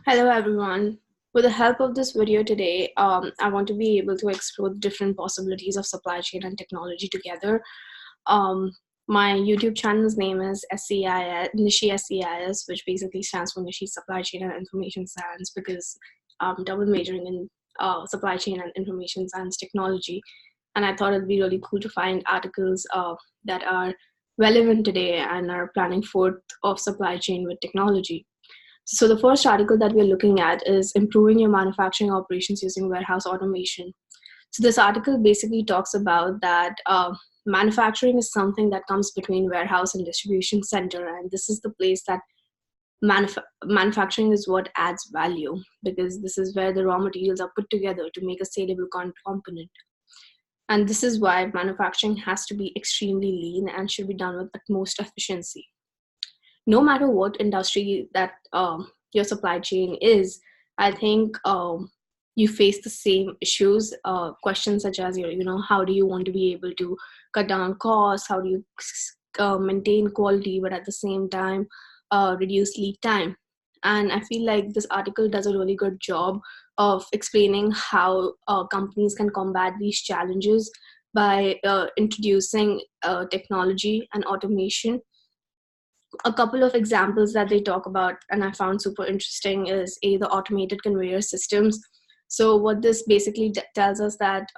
Hello everyone. With the help of this video today, I want to be able to explore the different possibilities of supply chain and technology together. Um, my YouTube channel's name is SCIS, nishiSCIS, which basically stands for Nishi Supply Chain and Information Science because I'm double majoring in supply chain and information science technology. And I thought it'd be really cool to find articles that are relevant today and are planning forth of supply chain with technology. So the first article that we're looking at is improving your manufacturing operations using warehouse automation. So this article basically talks about that manufacturing is something that comes between warehouse and distribution center, and this is the place that manufacturing is what adds value because this is where the raw materials are put together to make a saleable component. And this is why manufacturing has to be extremely lean and should be done with utmost efficiency. No matter what industry that your supply chain is, I think you face the same issues. Questions such as, how do you want to be able to cut down costs? How do you maintain quality, but at the same time, reduce lead time? And I feel like this article does a really good job of explaining how companies can combat these challenges by introducing technology and automation. A couple of examples that they talk about and I found super interesting is the automated conveyor systems. So what this basically tells us that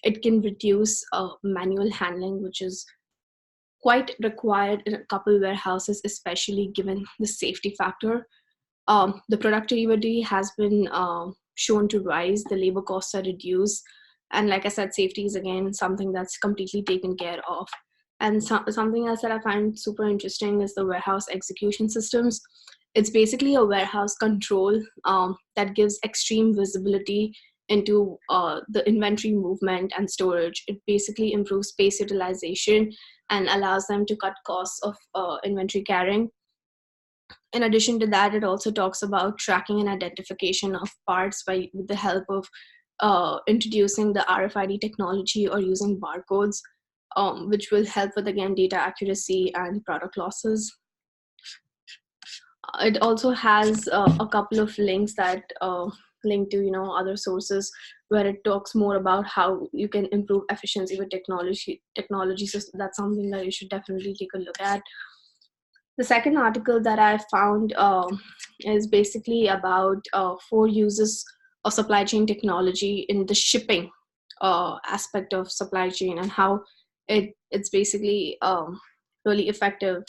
it can reduce manual handling, which is quite required in a couple warehouses, especially given the safety factor. The productivity has been shown to rise, the labor costs are reduced, and like I said, safety is again something that's completely taken care of. And something else that I find super interesting is the warehouse execution systems. It's basically a warehouse control that gives extreme visibility into the inventory movement and storage. It basically improves space utilization and allows them to cut costs of inventory carrying. In addition to that, it also talks about tracking and identification of parts with the help of introducing the RFID technology or using barcodes, which will help with, again, data accuracy and product losses. It also has a couple of links that link to other sources where it talks more about how you can improve efficiency with technology. So that's something that you should definitely take a look at. The second article that I found is basically about 4 uses of supply chain technology in the shipping aspect of supply chain and how it's basically really effective.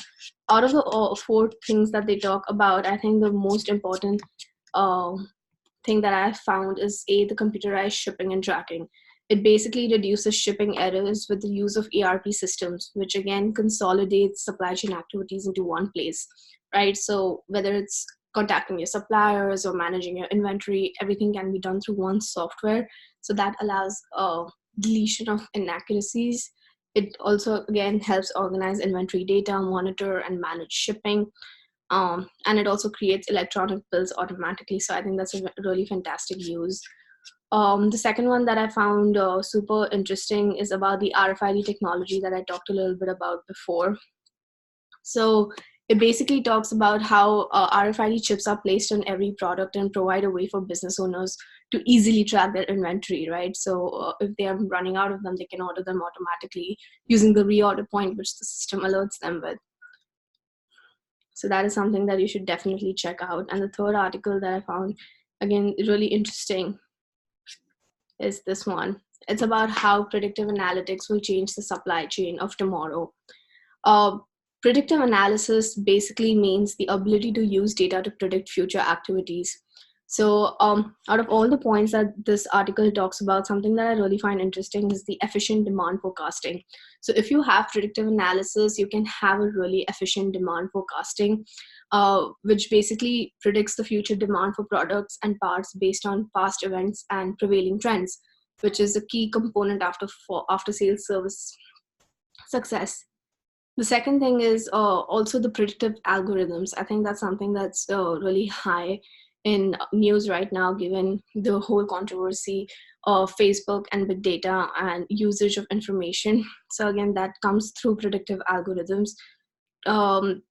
Out of the 4 things that they talk about, I think the most important uh, thing that I found is the computerized shipping and tracking. It basically reduces shipping errors with the use of ERP systems, which again consolidates supply chain activities into one place, right? So whether it's contacting your suppliers or managing your inventory, everything can be done through one software. So that allows deletion of inaccuracies. It also, again, helps organize inventory data, monitor and manage shipping. And it also creates electronic bills automatically. So I think that's a really fantastic use. The second one that I found super interesting is about the RFID technology that I talked a little bit about before. So it basically talks about how RFID chips are placed on every product and provide a way for business owners to easily track their inventory, right? So if they are running out of them, they can order them automatically using the reorder point, which the system alerts them with. So that is something that you should definitely check out. And the third article that I found, again, really interesting is this one. It's about how predictive analytics will change the supply chain of tomorrow. Uh, Predictive analysis basically means the ability to use data to predict future activities. So out of all the points that this article talks about, something that I really find interesting is the efficient demand forecasting. So if you have predictive analysis, you can have a really efficient demand forecasting, which basically predicts the future demand for products and parts based on past events and prevailing trends, which is a key component after sales service success. The second thing is also the predictive algorithms. I think that's something that's really high in news right now, given the whole controversy of Facebook and big data and usage of information. So again, that comes through predictive algorithms. Um,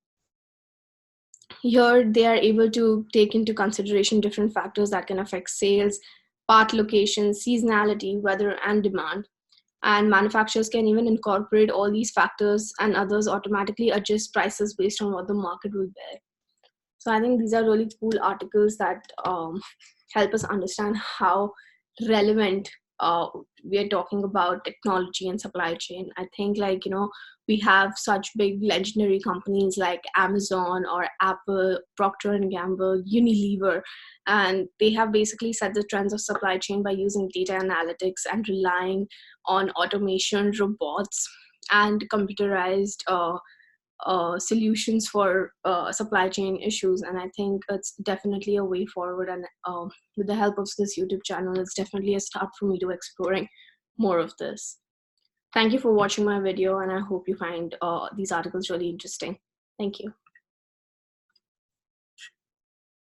Here, they are able to take into consideration different factors that can affect sales, part location, seasonality, weather, and demand. And manufacturers can even incorporate all these factors, and others automatically adjust prices based on what the market will bear. So I think these are really cool articles that help us understand how relevant we are talking about technology and supply chain. I think, like, we have such big legendary companies like Amazon or Apple, Procter and Gamble, Unilever, and they have basically set the trends of supply chain by using data analytics and relying on automation, robots, and computerized solutions for supply chain issues. And I think it's definitely a way forward, and with the help of this YouTube channel, it's definitely a start for me to exploring more of this. Thank you for watching my video, and I hope you find these articles really interesting. Thank you.